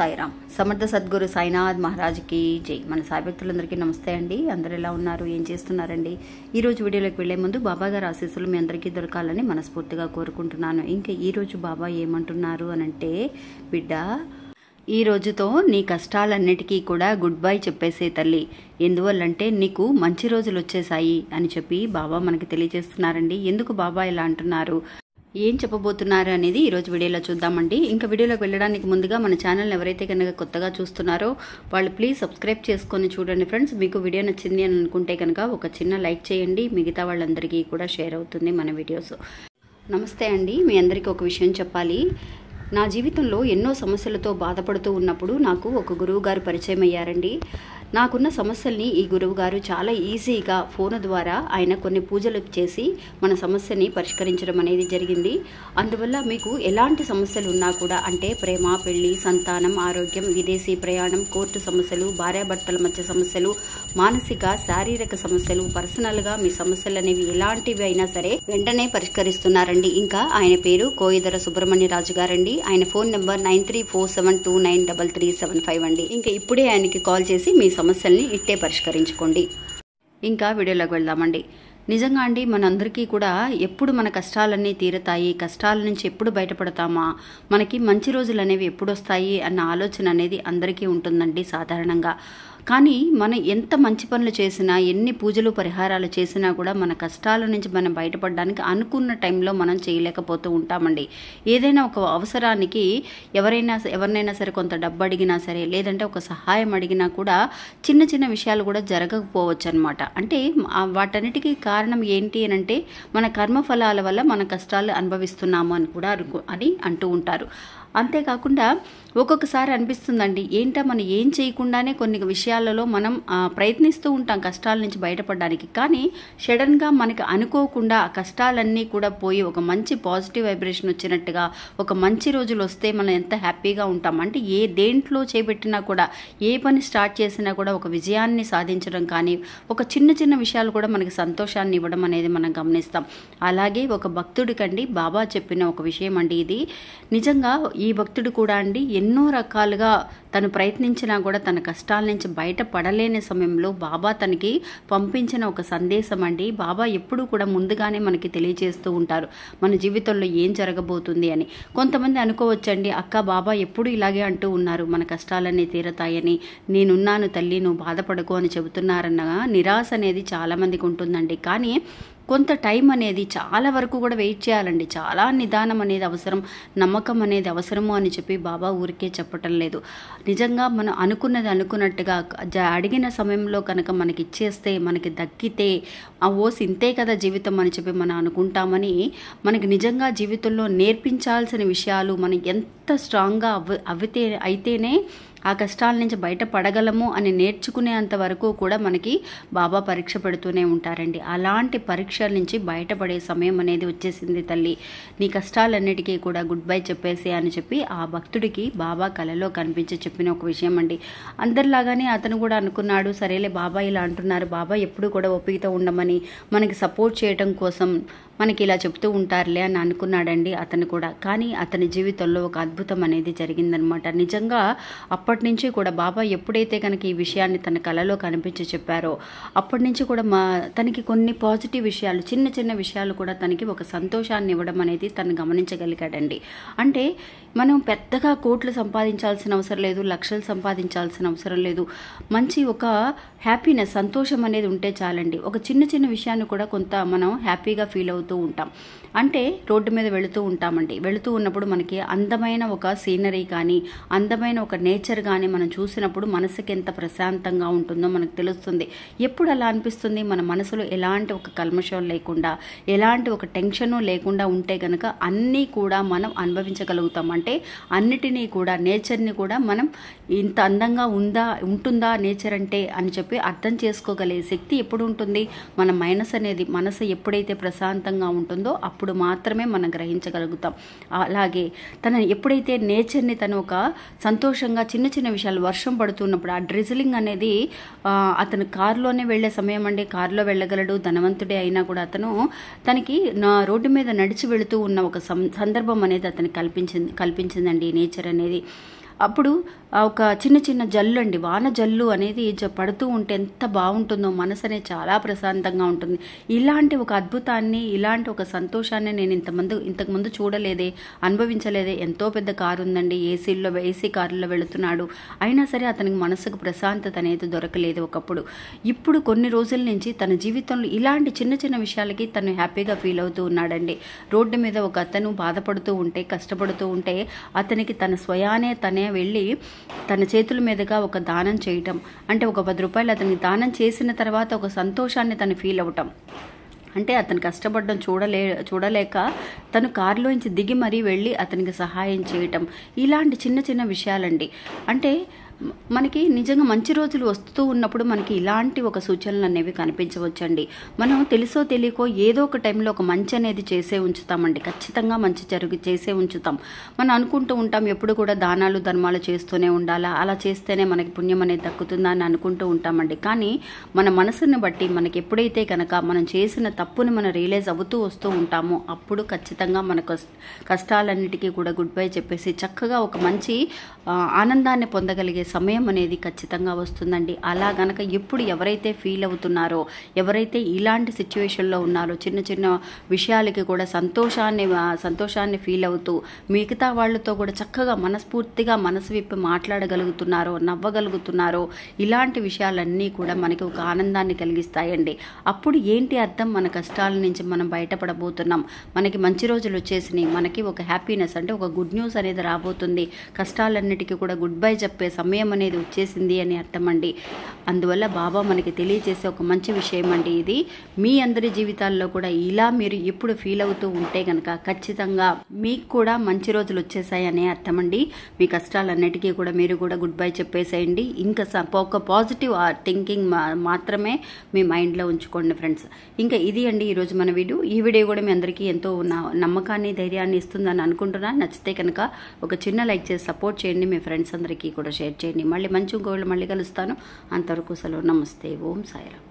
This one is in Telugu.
సాయిరామ్. సమర్థ సద్గురు సాయినాథ్ మహారాజ్కి జై. మన సాయి భక్తులందరికీ నమస్తే అండి. అందరు ఎలా ఉన్నారు, ఏం చేస్తున్నారండి? ఈరోజు వీడియోలోకి వెళ్లే ముందు బాబా గారి ఆశీస్సులు మీ అందరికీ దొరకాలని మనస్ఫూర్తిగా కోరుకుంటున్నాను. ఇంకా ఈరోజు బాబా ఏమంటున్నారు అనంటే, బిడ్డ, ఈ రోజుతో నీ కష్టాలన్నిటికీ కూడా గుడ్ బై చెప్పేసే తల్లి. ఎందువల్లంటే నీకు మంచి రోజులు వచ్చేసాయి అని చెప్పి బాబా మనకి తెలియజేస్తున్నారండి. ఎందుకు బాబా ఇలా అంటున్నారు, ఏం చెప్పబోతున్నారు అనేది ఈరోజు వీడియోలో చూద్దామండి. ఇంకా వీడియోలోకి వెళ్ళడానికి ముందుగా మన ఛానల్ని ఎవరైతే కనుక కొత్తగా చూస్తున్నారో వాళ్ళు ప్లీజ్ సబ్స్క్రైబ్ చేసుకొని చూడండి ఫ్రెండ్స్. మీకు వీడియో నచ్చింది అని అనుకుంటే కనుక ఒక చిన్న లైక్ చేయండి. మిగతా వాళ్ళందరికీ కూడా షేర్ అవుతుంది మన వీడియోస్. నమస్తే అండి. మీ అందరికీ ఒక విషయం చెప్పాలి. నా జీవితంలో ఎన్నో సమస్యలతో బాధపడుతూ ఉన్నప్పుడు నాకు ఒక గురువు గారు పరిచయం అయ్యారండి. నాకున్న సమస్యల్ని ఈ గురువు గారు చాలా ఈజీగా ఫోన్ ద్వారా ఆయన కొన్ని పూజలు చేసి మన సమస్యని పరిష్కరించడం అనేది జరిగింది. అందువల్ల మీకు ఎలాంటి సమస్యలు ఉన్నా కూడా, అంటే ప్రేమ, పెళ్లి, సంతానం, ఆరోగ్యం, విదేశీ ప్రయాణం, కోర్టు సమస్యలు, భార్యాభర్తల మధ్య సమస్యలు, మానసిక శారీరక సమస్యలు, పర్సనల్గా మీ సమస్యలు అనేవి ఎలాంటివి అయినా సరే వెంటనే పరిష్కరిస్తున్నారండి. ఇంకా ఆయన పేరు కోయిదర సుబ్రహ్మణ్య రాజు గారండి. ఆయన ఫోన్ నెంబర్ 9347293375 అండి. ఇంకా ఇప్పుడే ఆయనకి కాల్ చేసి మీ సమస్యల్ని ఇట్టే పరిష్కరించుకోండి. ఇంకా వీడియోలోకి వెళ్దామండి. నిజంగా అండి, మనందరికీ కూడా ఎప్పుడు మన కష్టాలన్నీ తీరుతాయి, కష్టాల నుంచి ఎప్పుడు బయటపడతామా, మనకి మంచి రోజులు అనేవి ఎప్పుడు వస్తాయి అన్న ఆలోచన అనేది అందరికీ ఉంటుందండి సాధారణంగా. కానీ మనం ఎంత మంచి పనులు చేసినా, ఎన్ని పూజలు పరిహారాలు చేసినా కూడా మన కష్టాల నుంచి మనం బయటపడడానికి అనుకున్న టైంలో మనం చేయలేకపోతూ ఉంటామండి. ఏదైనా ఒక అవసరానికి ఎవరినైనా సరే కొంత డబ్బు అడిగినా సరే, లేదంటే ఒక సహాయం అడిగినా కూడా చిన్న చిన్న విషయాలు కూడా జరగకపోవచ్చు అనమాట. అంటే వాటన్నిటికీ కారణం ఏంటి అని అంటే, మన కర్మఫలాల వల్ల మన కష్టాలు అనుభవిస్తున్నాము అని కూడా అని అంటూ ఉంటారు. అంతేకాకుండా ఒక్కొక్కసారి అనిపిస్తుందండి, ఏంటో మనం ఏం చేయకుండానే కొన్ని విషయాలలో మనం ప్రయత్నిస్తూ ఉంటాం కష్టాల నుంచి బయటపడడానికి. కానీ సడన్గా మనకి అనుకోకుండా ఆ కష్టాలన్నీ కూడా పోయి ఒక మంచి పాజిటివ్ వైబ్రేషన్ వచ్చినట్టుగా, ఒక మంచి రోజులు వస్తే మనం ఎంత హ్యాపీగా ఉంటాం. అంటే దేంట్లో చేపట్టినా కూడా, ఏ పని స్టార్ట్ చేసినా కూడా ఒక విజయాన్ని సాధించడం కానీ, ఒక చిన్న చిన్న విషయాలు కూడా మనకి సంతోషాన్ని ఇవ్వడం అనేది మనం గమనిస్తాం. అలాగే ఒక భక్తుడికండి బాబా చెప్పిన ఒక విషయం అండి ఇది. నిజంగా ఈ భక్తుడు కూడా అండి ఎన్నో రకాలుగా తను ప్రయత్నించినా కూడా తన కష్టాల నుంచి బయటపడలేని సమయంలో బాబా తనకి పంపించిన ఒక సందేశం అండి. బాబా ఎప్పుడూ కూడా ముందుగానే మనకి తెలియజేస్తూ ఉంటారు మన జీవితంలో ఏం జరగబోతుంది అని. కొంతమంది అనుకోవచ్చండి, అక్క బాబా ఎప్పుడు ఇలాగే అంటూ ఉన్నారు, మన కష్టాలన్నీ తీరతాయని, నేనున్నాను తల్లి, నువ్వు బాధపడకు అని చెబుతున్నారన్న నిరాశ అనేది చాలామందికి ఉంటుందండి. కానీ కొంత టైం అనేది చాలా వరకు కూడా వెయిట్ చేయాలండి. చాలా నిదానం అనేది అవసరం, నమ్మకం అనేది అవసరము అని చెప్పి బాబా ఊరికే చెప్పటం లేదు. నిజంగా మనం అనుకున్నది అనుకున్నట్టుగా అడిగిన సమయంలో కనుక మనకి ఇచ్చేస్తే, మనకి దక్కితే ఓస్ ఇంతే కదా జీవితం అని చెప్పి మనం అనుకుంటామని, మనకి నిజంగా జీవితంలో నేర్పించాల్సిన విషయాలు మనం ఎంత స్ట్రాంగ్గా అయితేనే ఆ కష్టాల నుంచి బయటపడగలము అని నేర్చుకునేంత వరకు కూడా మనకి బాబా పరీక్ష పెడుతూనే ఉంటారండి. అలాంటి పరీక్షల నుంచి బయటపడే సమయం అనేది వచ్చేసింది తల్లి, నీ కష్టాలన్నిటికీ కూడా గుడ్ బై చెప్పేసి అని చెప్పి ఆ భక్తుడికి బాబా కలలో కనిపించి చెప్పిన ఒక విషయం అండి. అందరిలాగానే అతను కూడా అనుకున్నాడు, సరేలే బాబా ఇలా అంటున్నారు, బాబా ఎప్పుడు కూడా ఓపికతో ఉండమని మనకి సపోర్ట్ చేయడం కోసం మనకి ఇలా చెప్తూ ఉంటారులే అని అనుకున్నాడండి అతను కూడా. కానీ అతని జీవితంలో ఒక అద్భుతం అనేది జరిగిందనమాట. నిజంగా అప్పటి నుంచి కూడా బాబా ఎప్పుడైతే కనుక ఈ విషయాన్ని తన కలలో కనిపించి చెప్పారో అప్పటి నుంచి కూడా తనకి కొన్ని పాజిటివ్ విషయాలు, చిన్న చిన్న విషయాలు కూడా తనకి ఒక సంతోషాన్ని ఇవ్వడం అనేది తను గమనించగలిగాడండి. అంటే మనం పెద్దగా కోట్లు సంపాదించాల్సిన అవసరం లేదు, లక్షలు సంపాదించాల్సిన అవసరం లేదు. మంచి ఒక హ్యాపీనెస్, సంతోషం అనేది ఉంటే చాలండి. ఒక చిన్న చిన్న విషయాన్ని కూడా కొంత మనం హ్యాపీగా ఫీల్ అవుతూ ఉంటాం. అంటే రోడ్డు మీద వెళుతూ ఉంటామండి, వెళుతూ ఉన్నప్పుడు మనకి అందమైన ఒక సీనరీ కానీ, అందమైన ఒక నేచర్ కానీ మనం చూసినప్పుడు మనసుకి ఎంత ప్రశాంతంగా ఉంటుందో మనకు తెలుస్తుంది. ఎప్పుడు అలా అనిపిస్తుంది, మన మనసులో ఎలాంటి ఒక కల్మషం లేకుండా, ఎలాంటి ఒక టెన్షను లేకుండా ఉంటే కనుక అన్నీ కూడా మనం అనుభవించగలుగుతాం. అంటే అన్నిటినీ కూడా, నేచర్ని కూడా మనం ఇంత అందంగా ఉంటుందా నేచర్ అంటే అని చెప్పి అర్థం చేసుకోగలిగే శక్తి ఎప్పుడు ఉంటుంది, మన మనసు ఎప్పుడైతే ప్రశాంతంగా ఉంటుందో అప్పుడు మాత్రమే మనం గ్రహించగలుగుతాం. అలాగే తను ఎప్పుడైతే నేచర్ని తను ఒక సంతోషంగా చిన్న చిన్న విషయాలు, వర్షం పడుతున్నప్పుడు ఆ డ్రిజిలింగ్ అనేది, అతను కారులోనే వెళ్లే సమయం అండి, కారులో వెళ్ళగలడు, ధనవంతుడే అయినా కూడా అతను తనకి రోడ్డు మీద నడిచి వెళుతూ ఉన్న ఒక సందర్భం అనేది అతనికి కల్పించిందండి నేచర్ అనేది. అప్పుడు ఒక చిన్న చిన్న జల్లు అండి, వాన జల్లు అనేది పడుతూ ఉంటే ఎంత బాగుంటుందో, మనసు అనేది చాలా ప్రశాంతంగా ఉంటుంది. ఇలాంటి ఒక అద్భుతాన్ని, ఇలాంటి ఒక సంతోషాన్ని నేను ఇంతకుముందు చూడలేదే, అనుభవించలేదే. ఎంతో పెద్ద కారు ఉందండి, ఏసీ కారులో వెళుతున్నాడు, అయినా సరే అతనికి మనసుకు ప్రశాంతత అనేది దొరకలేదు ఒకప్పుడు. ఇప్పుడు కొన్ని రోజుల నుంచి తన జీవితంలో ఇలాంటి చిన్న చిన్న విషయాలకి తను హ్యాపీగా ఫీల్ అవుతూ ఉన్నాడండి. రోడ్డు మీద ఒక అతను బాధపడుతూ ఉంటే, కష్టపడుతూ ఉంటే అతనికి తనే వెళ్ళి తన చేతుల మీదుగా ఒక దానం చేయటం, అంటే ఒక 10 రూపాయలు అతనికి దానం చేసిన తర్వాత ఒక సంతోషాన్ని తను ఫీల్ అవటం, అంటే అతను కష్టపడడం చూడలేక తను కారులోంచి దిగి మరీ వెళ్ళి అతనికి సహాయం చేయటం, ఇలాంటి చిన్న చిన్న విషయాలండి. అంటే మనకి నిజంగా మంచి రోజులు వస్తూ ఉన్నప్పుడు మనకి ఇలాంటి ఒక సూచనలు అనేవి కనిపించవచ్చండి. మనం తెలుసో తెలియకో ఏదో ఒక టైంలో ఒక మంచి అనేది చేసే ఉంచుతామండి, ఖచ్చితంగా మంచి చేసే ఉంచుతాం. మనం అనుకుంటూ ఉంటాం ఎప్పుడు కూడా దానాలు ధర్మాలు చేస్తూనే ఉండాలా, అలా చేస్తేనే మనకి పుణ్యం అనేది దక్కుతుందా అని అనుకుంటూ ఉంటామండి. కానీ మన మనసుని బట్టి మనకి ఎప్పుడైతే కనుక మనం చేసిన తప్పుని మనం రియలైజ్ అవుతూ వస్తూ ఉంటామో అప్పుడు ఖచ్చితంగా మన కష్టాలన్నిటికీ కూడా గుడ్ బై చెప్పేసి చక్కగా ఒక మంచి ఆనందాన్ని పొందగలిగే సమయం అనేది ఖచ్చితంగా వస్తుందండి. అలా గనక ఎప్పుడు ఎవరైతే ఫీల్ అవుతున్నారో, ఎవరైతే ఇలాంటి సిచ్యువేషన్లో ఉన్నారో, చిన్న చిన్న విషయాలకి కూడా సంతోషాన్ని ఫీల్ అవుతూ మిగతా వాళ్ళతో కూడా చక్కగా మనస్ఫూర్తిగా మనసు విప్పి మాట్లాడగలుగుతున్నారో, నవ్వగలుగుతున్నారో, ఇలాంటి విషయాలన్నీ కూడా మనకి ఒక ఆనందాన్ని కలిగిస్తాయండి. అప్పుడు ఏంటి అర్థం, మన కష్టాల నుంచి మనం బయటపడబోతున్నాం, మనకి మంచి రోజులు వచ్చేసినాయి, మనకి ఒక హ్యాపీనెస్ అంటే ఒక గుడ్ న్యూస్ అనేది రాబోతుంది, కష్టాలన్నిటికీ కూడా గుడ్ బై చెప్పే సమయం అనేది వచ్చేసింది అని అర్థం అండి. అందువల్ల బాబా మనకి తెలియజేసే ఒక మంచి విషయం అండి ఇది. మీ అందరి జీవితాల్లో కూడా ఇలా మీరు ఎప్పుడు ఫీల్ అవుతూ ఉంటే కనుక ఖచ్చితంగా మీకు కూడా మంచి రోజులు వచ్చేసాయి అనే అర్థం అండి. మీ కష్టాలన్నిటికీ కూడా మీరు కూడా గుడ్ బై చెప్పేసేయండి. ఇంకా ఒక పాజిటివ్ థింకింగ్ మాత్రమే మీ మైండ్లో ఉంచుకోండి ఫ్రెండ్స్. ఇంకా ఇది అండి ఈరోజు మన వీడియో. ఈ వీడియో కూడా మీ అందరికీ ఎంతో నమ్మకాన్ని, ధైర్యాన్ని ఇస్తుందని అనుకుంటున్నాను. నచ్చితే కనుక ఒక చిన్న లైక్ చేసి సపోర్ట్ చేయండి. మీ ఫ్రెండ్స్ అందరికీ కూడా షేర్ చేయండి. మళ్ళీ మంచి గోళ్ళు మళ్ళీ కలుస్తాను. అంతవరకు సెలవు. నమస్తే. ఓం సాయిరామ్.